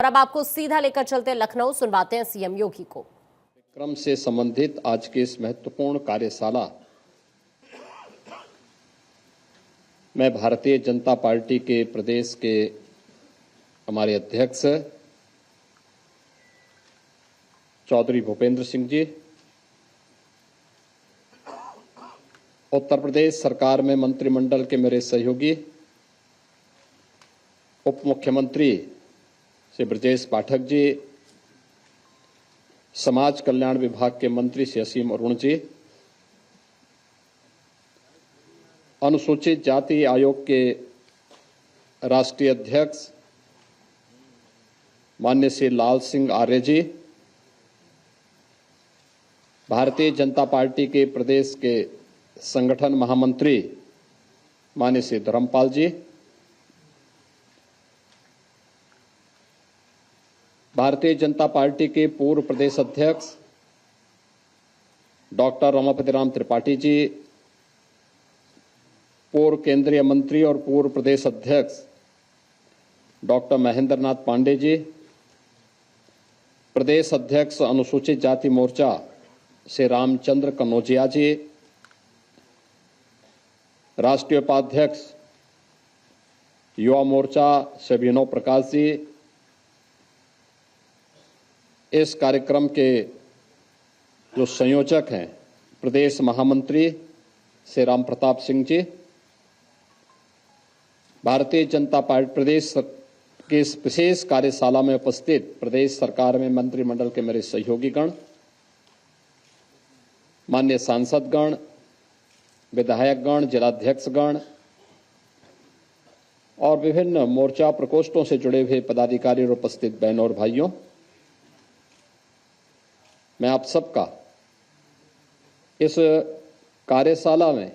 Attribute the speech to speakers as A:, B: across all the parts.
A: अब आपको सीधा लेकर चलते हैं लखनऊ, सुनवाते हैं सीएम योगी को।
B: क्रम से संबंधित आज की इस महत्वपूर्ण कार्यशाला में भारतीय जनता पार्टी के प्रदेश के हमारे अध्यक्ष चौधरी भूपेंद्र सिंह जी, उत्तर प्रदेश सरकार में मंत्रिमंडल के मेरे सहयोगी उप मुख्यमंत्री श्री ब्रजेश पाठक जी, समाज कल्याण विभाग के मंत्री श्री असीम अरुण जी, अनुसूचित जाति आयोग के राष्ट्रीय अध्यक्ष माननीय श्री लाल सिंह आर्य जी, भारतीय जनता पार्टी के प्रदेश के संगठन महामंत्री माननीय श्री धर्मपाल जी, भारतीय जनता पार्टी के पूर्व प्रदेश अध्यक्ष डॉक्टर रमापति राम त्रिपाठी जी, पूर्व केंद्रीय मंत्री और पूर्व प्रदेश अध्यक्ष डॉक्टर महेंद्र नाथ पांडे जी, प्रदेश अध्यक्ष अनुसूचित जाति मोर्चा श्री रामचंद्र कनौजिया जी, राष्ट्रीय उपाध्यक्ष युवा मोर्चा श्री अभिनव प्रकाश जी, इस कार्यक्रम के जो संयोजक हैं प्रदेश महामंत्री श्री राम प्रताप सिंह जी, भारतीय जनता पार्टी प्रदेश के इस विशेष कार्यशाला में उपस्थित प्रदेश सरकार में मंत्रिमंडल के मेरे सहयोगीगण, माननीय सांसदगण, विधायकगण, जिलाध्यक्षगण और विभिन्न मोर्चा प्रकोष्ठों से जुड़े हुए पदाधिकारी और उपस्थित बहनों और भाइयों, मैं आप सबका इस कार्यशाला में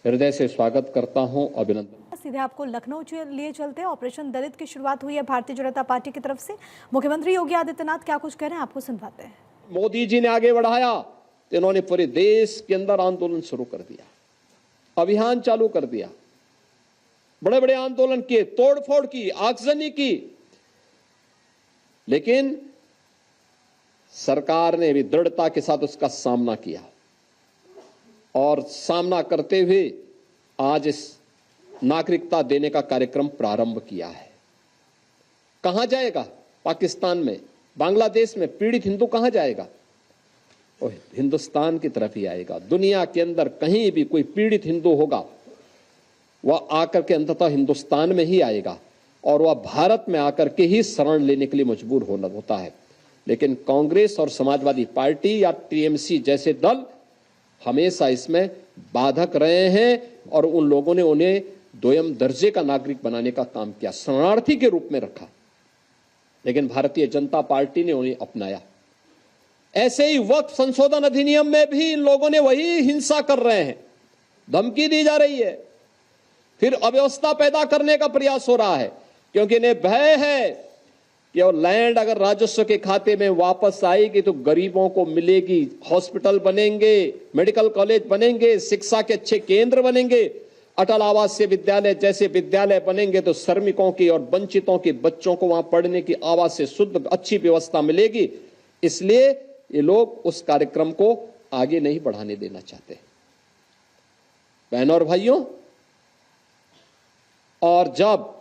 B: हृदय से स्वागत करता हूं, अभिनंदन।
C: सीधे आपको लखनऊ लिए चलते हैं। ऑपरेशन दलित की शुरुआत हुई है भारतीय जनता पार्टी की तरफ से। मुख्यमंत्री योगी आदित्यनाथ क्या कुछ कह रहे हैं, आपको सुनवाते हैं।
B: मोदी जी ने आगे बढ़ाया तो इन्होंने पूरे देश के अंदर आंदोलन शुरू कर दिया, अभियान चालू कर दिया, बड़े बड़े आंदोलन किए, तोड़फोड़ की, आगजनी की, लेकिन सरकार ने भी दृढ़ता के साथ उसका सामना किया और सामना करते हुए आज इस नागरिकता देने का कार्यक्रम प्रारंभ किया है। कहां जाएगा? पाकिस्तान में, बांग्लादेश में पीड़ित हिंदू कहां जाएगा? और हिंदुस्तान की तरफ ही आएगा। दुनिया के अंदर कहीं भी कोई पीड़ित हिंदू होगा वह आकर के अंततः हिंदुस्तान में ही आएगा और वह भारत में आकर के ही शरण लेने के लिए मजबूर होता है। लेकिन कांग्रेस और समाजवादी पार्टी या टीएमसी जैसे दल हमेशा इसमें बाधक रहे हैं और उन लोगों ने उन्हें दोयम दर्जे का नागरिक बनाने का काम किया, शरणार्थी के रूप में रखा। लेकिन भारतीय जनता पार्टी ने उन्हें अपनाया। ऐसे ही वक्त संशोधन अधिनियम में भी इन लोगों ने वही हिंसा कर रहे हैं, धमकी दी जा रही है, फिर अव्यवस्था पैदा करने का प्रयास हो रहा है, क्योंकि इन्हें भय है कि और लैंड अगर राजस्व के खाते में वापस आएगी तो गरीबों को मिलेगी, हॉस्पिटल बनेंगे, मेडिकल कॉलेज बनेंगे, शिक्षा के अच्छे केंद्र बनेंगे, अटल आवासीय विद्यालय जैसे विद्यालय बनेंगे तो श्रमिकों की और वंचितों के बच्चों को वहां पढ़ने की आवाज से शुद्ध अच्छी व्यवस्था मिलेगी। इसलिए ये लोग उस कार्यक्रम को आगे नहीं बढ़ाने देना चाहते। बहनों और भाइयों, और जब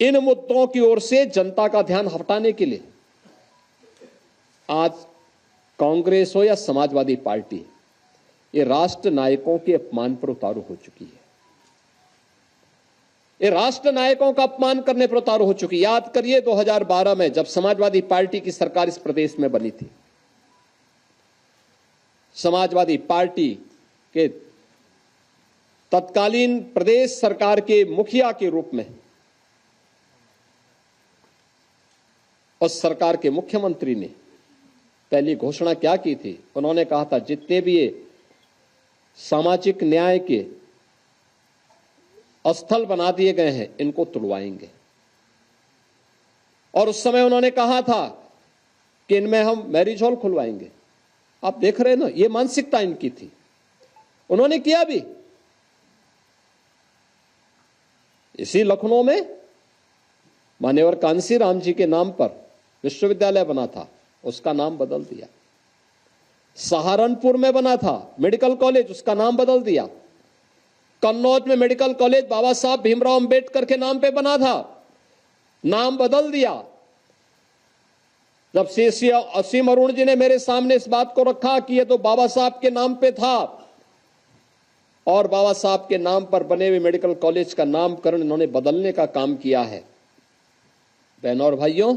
B: इन मुद्दों की ओर से जनता का ध्यान हटाने के लिए आज कांग्रेस हो या समाजवादी पार्टी, ये राष्ट्र नायकों के अपमान पर उतारू हो चुकी है। ये राष्ट्र नायकों का अपमान करने पर उतारू हो चुकी है। याद करिए 2012 में जब समाजवादी पार्टी की सरकार इस प्रदेश में बनी थी, समाजवादी पार्टी के तत्कालीन प्रदेश सरकार के मुखिया के रूप में उस सरकार के मुख्यमंत्री ने पहली घोषणा क्या की थी? उन्होंने कहा था जितने भी ये सामाजिक न्याय के स्थल बना दिए गए हैं इनको तुड़वाएंगे। और उस समय उन्होंने कहा था कि इनमें हम मैरिज हॉल खुलवाएंगे। आप देख रहे हैं ना, ये मानसिकता इनकी थी। उन्होंने किया भी। इसी लखनऊ में मान्यवर कांसी राम जी के नाम पर विश्वविद्यालय बना था, उसका नाम बदल दिया। सहारनपुर में बना था मेडिकल कॉलेज, उसका नाम बदल दिया। कन्नौज में मेडिकल कॉलेज बाबा साहब भीमराव अंबेडकर के नाम पे बना था, नाम बदल दिया। जब असीम अरुण जी ने मेरे सामने इस बात को रखा कि ये तो बाबा साहब के नाम पे था और बाबा साहब के नाम पर बने हुए मेडिकल कॉलेज का नामकरण इन्होंने बदलने का काम किया है, बहनों और भाइयों,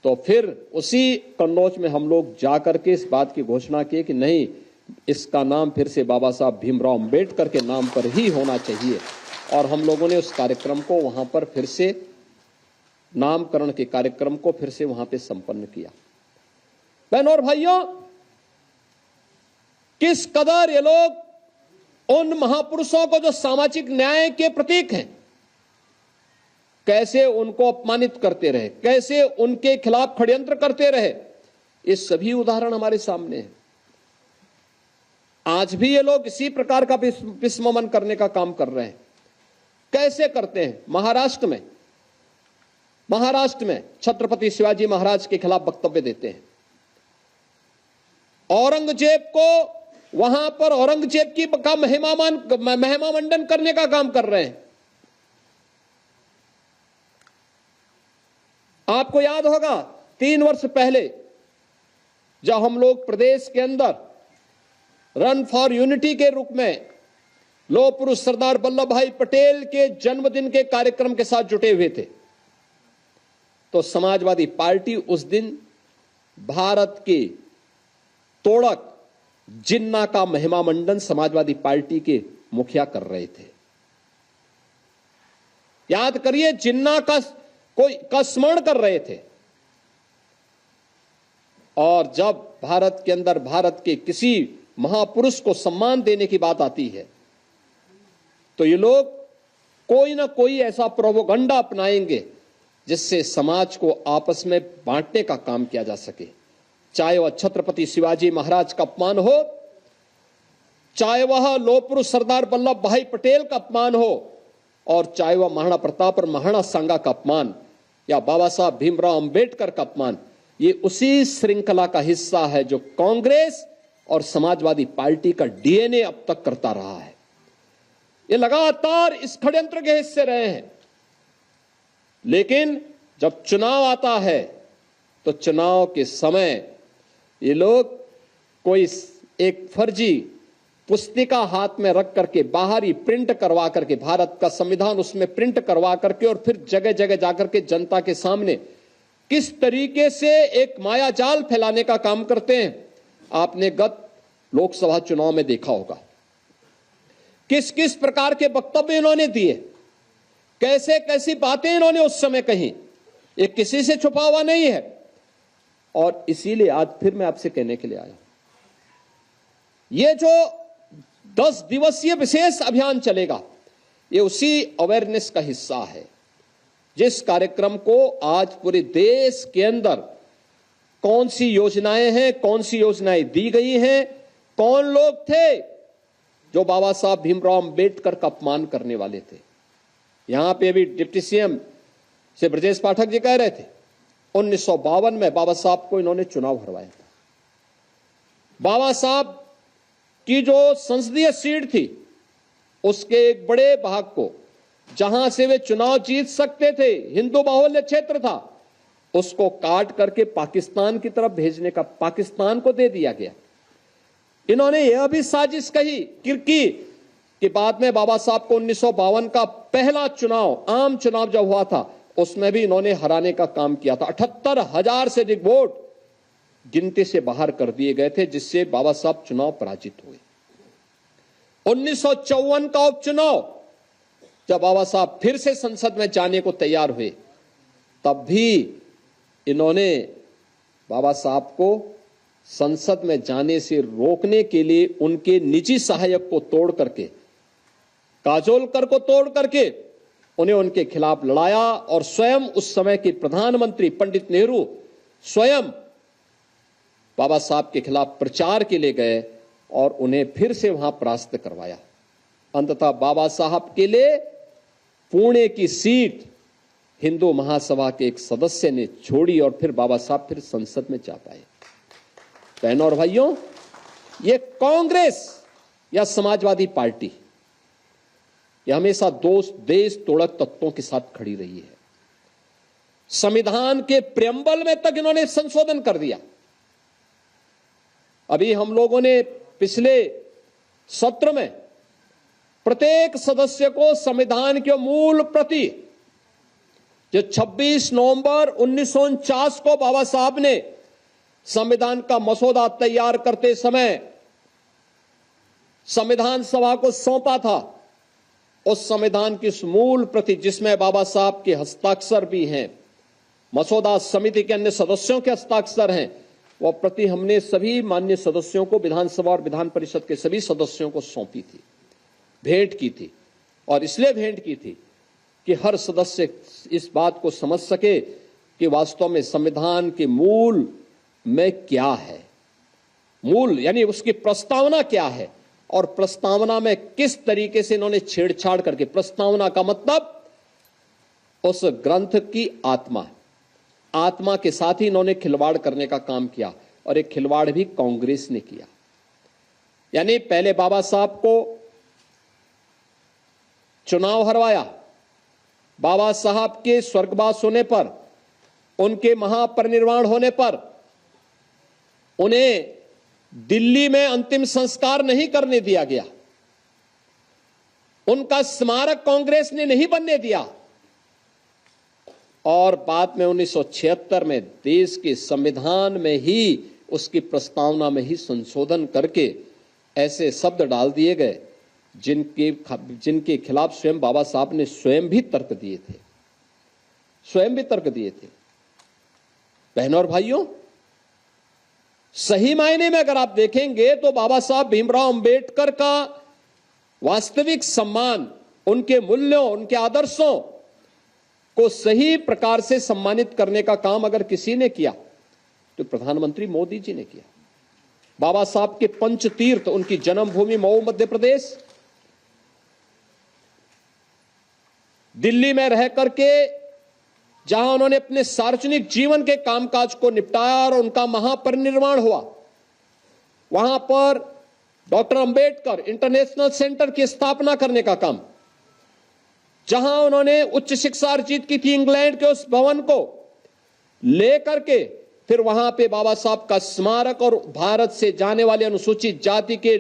B: तो फिर उसी कन्नौज में हम लोग जाकर के इस बात की घोषणा की कि नहीं, इसका नाम फिर से बाबा साहब भीमराव अंबेडकर के नाम पर ही होना चाहिए। और हम लोगों ने उस कार्यक्रम को वहां पर फिर से, नामकरण के कार्यक्रम को फिर से वहां पे संपन्न किया। बहनों और भाइयों, किस कदर ये लोग उन महापुरुषों को जो सामाजिक न्याय के प्रतीक हैं, कैसे उनको अपमानित करते रहे, कैसे उनके खिलाफ षड्यंत्र करते रहे, ये सभी उदाहरण हमारे सामने हैं। आज भी ये लोग इसी प्रकार का विस्मरण करने का काम कर रहे हैं। कैसे करते हैं? महाराष्ट्र में छत्रपति शिवाजी महाराज के खिलाफ वक्तव्य देते हैं। औरंगजेब को वहां पर औरंगजेब की का महिमा मंडन करने का काम कर रहे हैं। आपको याद होगा 3 वर्ष पहले जब हम लोग प्रदेश के अंदर रन फॉर यूनिटी के रूप में लौह पुरुष सरदार वल्लभ भाई पटेल के जन्मदिन के कार्यक्रम के साथ जुटे हुए थे, तो समाजवादी पार्टी उस दिन भारत के तोड़क जिन्ना का महिमा मंडन समाजवादी पार्टी के मुखिया कर रहे थे। याद करिए, जिन्ना का स्मरण कर रहे थे। और जब भारत के अंदर भारत के किसी महापुरुष को सम्मान देने की बात आती है, तो ये लोग कोई ना कोई ऐसा प्रोपोगंडा अपनाएंगे जिससे समाज को आपस में बांटने का काम किया जा सके। चाहे वह छत्रपति शिवाजी महाराज का अपमान हो, चाहे वह लौह पुरुष सरदार वल्लभ भाई पटेल का अपमान हो, और चाहे वह महाराणा प्रताप और महाराणा सांगा का अपमान या बाबा साहब भीमराव अंबेडकर का अपमान, ये उसी श्रृंखला का हिस्सा है जो कांग्रेस और समाजवादी पार्टी का डीएनए अब तक करता रहा है। ये लगातार इस षड्यंत्र के हिस्से रहे हैं। लेकिन जब चुनाव आता है तो चुनाव के समय ये लोग कोई एक फर्जी पुस्तिका हाथ में रख करके बाहर ही प्रिंट करवा करके, भारत का संविधान उसमें प्रिंट करवा करके, और फिर जगह जगह जाकर के जनता के सामने किस तरीके से एक माया जाल फैलाने का काम करते हैं, आपने गत लोकसभा चुनाव में देखा होगा। किस किस प्रकार के वक्तव्य इन्होंने दिए, कैसे कैसी बातें इन्होंने उस समय कही, ये किसी से छुपा हुआ नहीं है। और इसीलिए आज फिर मैं आपसे कहने के लिए आया, ये जो 10 दिवसीय विशेष अभियान चलेगा, ये उसी अवेयरनेस का हिस्सा है, जिस कार्यक्रम को आज पूरे देश के अंदर कौन सी योजनाएं हैं, कौन सी योजनाएं दी गई हैं, कौन लोग थे जो बाबा साहब भीमराव अंबेडकर का अपमान करने वाले थे। यहां पे अभी डिप्टी सीएम से ब्रजेश पाठक जी कह रहे थे 1952 में बाबा साहब को इन्होंने चुनाव हरवाया था। बाबा साहब की जो संसदीय सीट थी, उसके एक बड़े भाग को जहां से वे चुनाव जीत सकते थे, हिंदू बाहुल्य क्षेत्र था, उसको काट करके पाकिस्तान की तरफ भेजने का, पाकिस्तान को दे दिया गया। इन्होंने यह भी साजिश कही किरकी कि बाद में बाबा साहब को 1952 का पहला चुनाव, आम चुनाव जब हुआ था, उसमें भी इन्होंने हराने का काम किया था। 78,000 से अधिक वोट गिनती से बाहर कर दिए गए थे, जिससे बाबा साहब चुनाव पराजित हुए। 1954 का उपचुनाव जब बाबा साहब फिर से संसद में जाने को तैयार हुए, तब भी इन्होंने बाबा साहब को संसद में जाने से रोकने के लिए उनके निजी सहायक को तोड़ करके, काजोलकर को तोड़ करके उन्हें उनके खिलाफ लड़ाया, और स्वयं उस समय के प्रधानमंत्री पंडित नेहरू स्वयं बाबा साहब के खिलाफ प्रचार के लिए गए और उन्हें फिर से वहां परास्त करवाया। अंततः बाबा साहब के लिए पुणे की सीट हिंदू महासभा के एक सदस्य ने छोड़ी और फिर बाबा साहब फिर संसद में जा पाए। बहनों और भाइयों, ये कांग्रेस या समाजवादी पार्टी ये हमेशा देश तोड़क तत्वों के साथ खड़ी रही है। संविधान के प्रेम्बल में तक इन्होंने संशोधन कर दिया। अभी हम लोगों ने पिछले सत्र में प्रत्येक सदस्य को संविधान के मूल प्रति जो 26 नवंबर 1949 को बाबा साहब ने संविधान का मसौदा तैयार करते समय संविधान सभा को सौंपा था, उस संविधान की मूल प्रति जिसमें बाबा साहब के हस्ताक्षर भी हैं, मसौदा समिति के अन्य सदस्यों के हस्ताक्षर हैं, वह प्रति हमने सभी माननीय सदस्यों को, विधानसभा और विधान परिषद के सभी सदस्यों को सौंपी थी, भेंट की थी। और इसलिए भेंट की थी कि हर सदस्य इस बात को समझ सके कि वास्तव में संविधान के मूल में क्या है, मूल यानी उसकी प्रस्तावना क्या है और प्रस्तावना में किस तरीके से इन्होंने छेड़छाड़ करके, प्रस्तावना का मतलब उस ग्रंथ की आत्मा के साथ ही इन्होंने खिलवाड़ करने का काम किया। और एक खिलवाड़ भी कांग्रेस ने किया। यानी पहले बाबा साहब को चुनाव हरवाया, बाबा साहब के स्वर्गवास होने पर, उनके महापरिनिर्वाण होने पर उन्हें दिल्ली में अंतिम संस्कार नहीं करने दिया गया, उनका स्मारक कांग्रेस ने नहीं बनने दिया। और बाद में 1976 में देश के संविधान में ही उसकी प्रस्तावना में ही संशोधन करके ऐसे शब्द डाल दिए गए जिनके खिलाफ स्वयं बाबा साहब ने स्वयं भी तर्क दिए थे। बहनों और भाइयों, सही मायने में अगर आप देखेंगे तो बाबा साहब भीमराव अंबेडकर का वास्तविक सम्मान, उनके मूल्यों, उनके आदर्शों को सही प्रकार से सम्मानित करने का काम अगर किसी ने किया तो प्रधानमंत्री मोदी जी ने किया। बाबा साहब के पंच तीर्थ, उनकी जन्मभूमि मऊ मध्य प्रदेश, दिल्ली में रह करके जहां उन्होंने अपने सार्वजनिक जीवन के कामकाज को निपटाया और उनका महापरिनिर्वाण हुआ, वहां पर डॉक्टर अंबेडकर इंटरनेशनल सेंटर की स्थापना करने का काम, जहां उन्होंने उच्च शिक्षा अर्जित की थी इंग्लैंड के उस भवन को लेकर के, फिर वहां पे बाबा साहब का स्मारक और भारत से जाने वाले अनुसूचित जाति के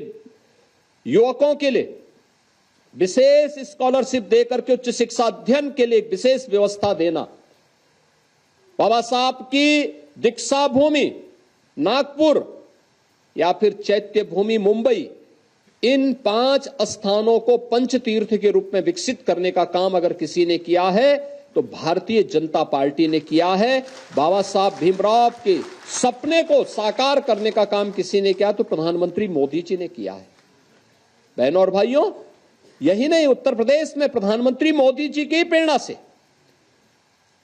B: युवकों के लिए विशेष स्कॉलरशिप देकर के उच्च शिक्षा अध्ययन के लिए विशेष व्यवस्था देना, बाबा साहब की दीक्षा भूमि नागपुर या फिर चैत्य भूमि मुंबई, इन 5 स्थानों को पंचतीर्थ के रूप में विकसित करने का काम अगर किसी ने किया है तो भारतीय जनता पार्टी ने किया है। बाबा साहब भीमराव के सपने को साकार करने का काम किसी ने किया तो प्रधानमंत्री मोदी जी ने किया है। बहनों और भाइयों, यही नहीं, उत्तर प्रदेश में प्रधानमंत्री मोदी जी की प्रेरणा से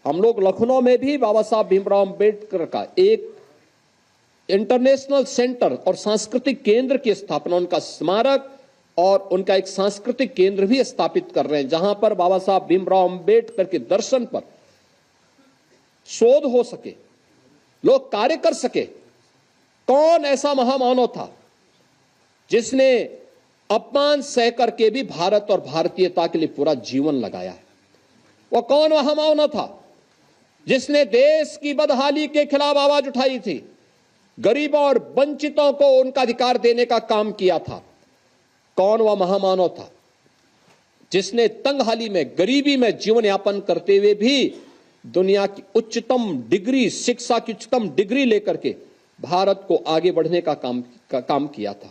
B: हम लोग लखनऊ में भी बाबा साहब भीमराव अंबेडकर का एक इंटरनेशनल सेंटर और सांस्कृतिक केंद्र की स्थापना, उनका स्मारक और उनका एक सांस्कृतिक केंद्र भी स्थापित कर रहे हैं, जहां पर बाबा साहब भीमराव अंबेडकर के दर्शन पर शोध हो सके, लोग कार्य कर सके। कौन ऐसा महामानव था जिसने अपमान सह करके भी भारत और भारतीयता के लिए पूरा जीवन लगाया है? वो कौन महामानव था जिसने देश की बदहाली के खिलाफ आवाज उठाई थी, गरीबों और वंचितों को उनका अधिकार देने का काम किया था? कौन वह महामानव था जिसने तंगहाली में, गरीबी में जीवन यापन करते हुए भी दुनिया की उच्चतम डिग्री, शिक्षा की उच्चतम डिग्री लेकर के भारत को आगे बढ़ने का काम किया था?